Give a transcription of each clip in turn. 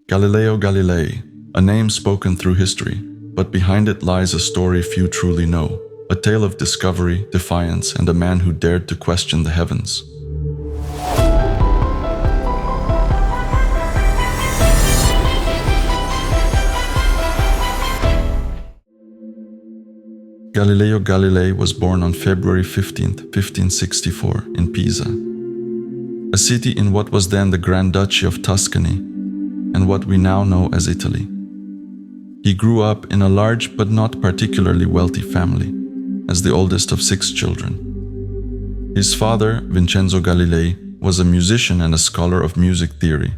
Galileo Galilei, a name spoken through history, but behind it lies a story few truly know, a tale of discovery, defiance, and a man who dared to question the heavens. Galileo Galilei was born on February 15, 1564, in Pisa, a city in what was then the Grand Duchy of Tuscany, and what we now know as Italy. He grew up in a large but not particularly wealthy family, as the oldest of 6 children. His father, Vincenzo Galilei, was a musician and a scholar of music theory,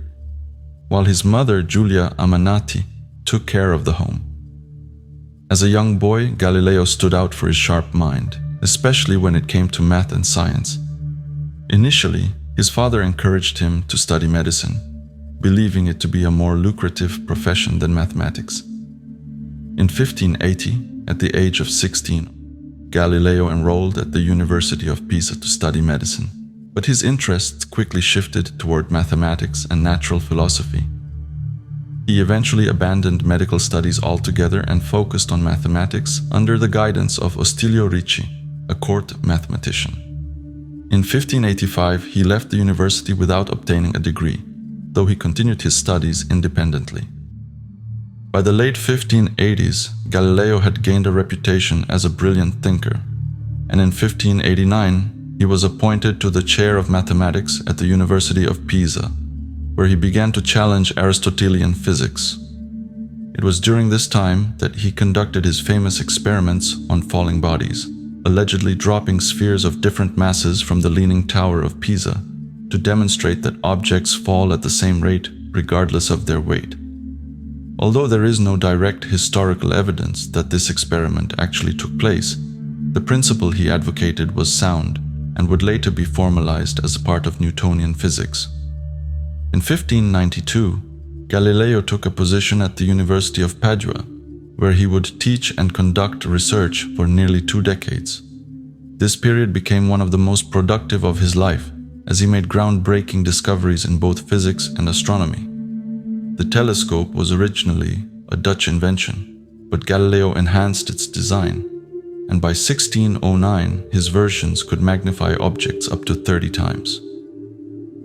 while his mother, Giulia Amanati, took care of the home. As a young boy, Galileo stood out for his sharp mind, especially when it came to math and science. Initially, his father encouraged him to study medicine, believing it to be a more lucrative profession than mathematics. In 1580, at the age of 16, Galileo enrolled at the University of Pisa to study medicine, but his interests quickly shifted toward mathematics and natural philosophy. He eventually abandoned medical studies altogether and focused on mathematics under the guidance of Ostilio Ricci, a court mathematician. In 1585, he left the university without obtaining a degree, though he continued his studies independently. By the late 1580s, Galileo had gained a reputation as a brilliant thinker, and in 1589 he was appointed to the chair of mathematics at the University of Pisa, where he began to challenge Aristotelian physics. It was during this time that he conducted his famous experiments on falling bodies, allegedly dropping spheres of different masses from the Leaning Tower of Pisa, to demonstrate that objects fall at the same rate regardless of their weight. Although there is no direct historical evidence that this experiment actually took place, the principle he advocated was sound and would later be formalized as a part of Newtonian physics. In 1592, Galileo took a position at the University of Padua, where he would teach and conduct research for nearly 2 decades. This period became one of the most productive of his life, as he made groundbreaking discoveries in both physics and astronomy. The telescope was originally a Dutch invention, but Galileo enhanced its design, and by 1609 his versions could magnify objects up to 30 times.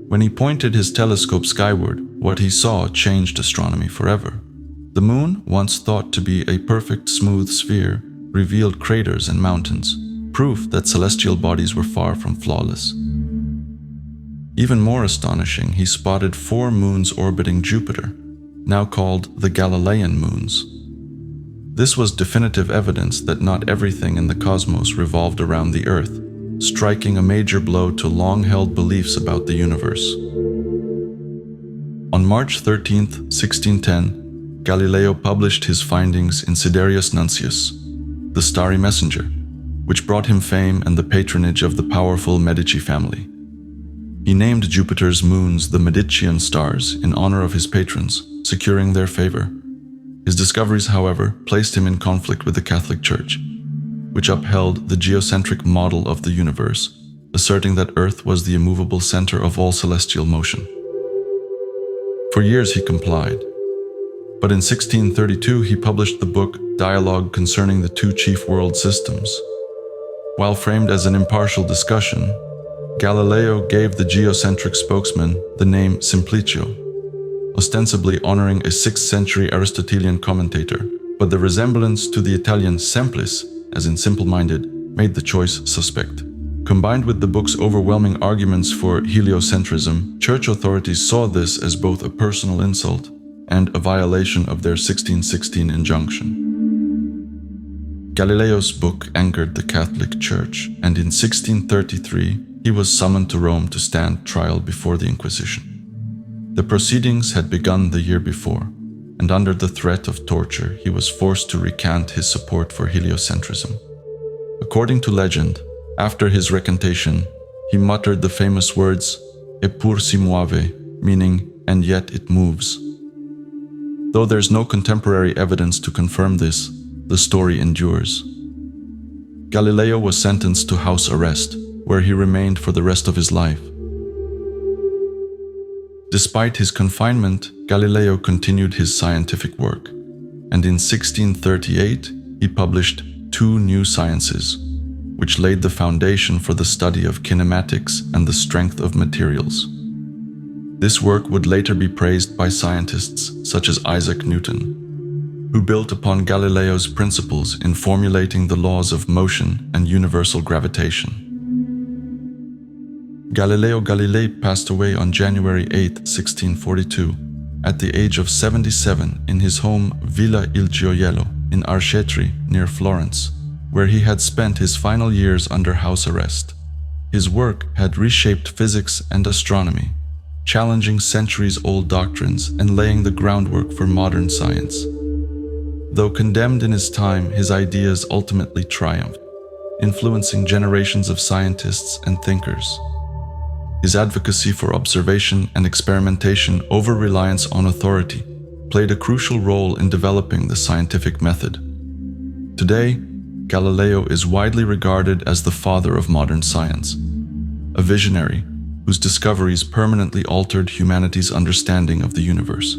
When he pointed his telescope skyward, what he saw changed astronomy forever. The moon, once thought to be a perfect smooth sphere, revealed craters and mountains, proof that celestial bodies were far from flawless. Even more astonishing, he spotted 4 moons orbiting Jupiter, now called the Galilean moons. This was definitive evidence that not everything in the cosmos revolved around the Earth, striking a major blow to long-held beliefs about the universe. On March 13, 1610, Galileo published his findings in Sidereus Nuncius, the Starry Messenger, which brought him fame and the patronage of the powerful Medici family. He named Jupiter's moons the Medicean stars in honor of his patrons, securing their favor. His discoveries, however, placed him in conflict with the Catholic Church, which upheld the geocentric model of the universe, asserting that Earth was the immovable center of all celestial motion. For years he complied, but in 1632 he published the book Dialogue Concerning the Two Chief World Systems. While framed as an impartial discussion, Galileo gave the geocentric spokesman the name Simplicio, ostensibly honoring a 6th century Aristotelian commentator, but the resemblance to the Italian semplice, as in simple-minded, made the choice suspect. Combined with the book's overwhelming arguments for heliocentrism, church authorities saw this as both a personal insult and a violation of their 1616 injunction. Galileo's book angered the Catholic Church, and in 1633 he was summoned to Rome to stand trial before the Inquisition. The proceedings had begun the year before, and under the threat of torture he was forced to recant his support for heliocentrism. According to legend, after his recantation, he muttered the famous words, "Eppur si muove," meaning, "and yet it moves." Though there's no contemporary evidence to confirm this, the story endures. Galileo was sentenced to house arrest, where he remained for the rest of his life. Despite his confinement, Galileo continued his scientific work, and in 1638 he published Two New Sciences, which laid the foundation for the study of kinematics and the strength of materials. This work would later be praised by scientists such as Isaac Newton, who built upon Galileo's principles in formulating the laws of motion and universal gravitation. Galileo Galilei passed away on January 8, 1642, at the age of 77 in his home Villa il Gioiello in Arcetri near Florence, where he had spent his final years under house arrest. His work had reshaped physics and astronomy, challenging centuries-old doctrines and laying the groundwork for modern science. Though condemned in his time, his ideas ultimately triumphed, influencing generations of scientists and thinkers. His advocacy for observation and experimentation over reliance on authority played a crucial role in developing the scientific method. Today, Galileo is widely regarded as the father of modern science, a visionary whose discoveries permanently altered humanity's understanding of the universe.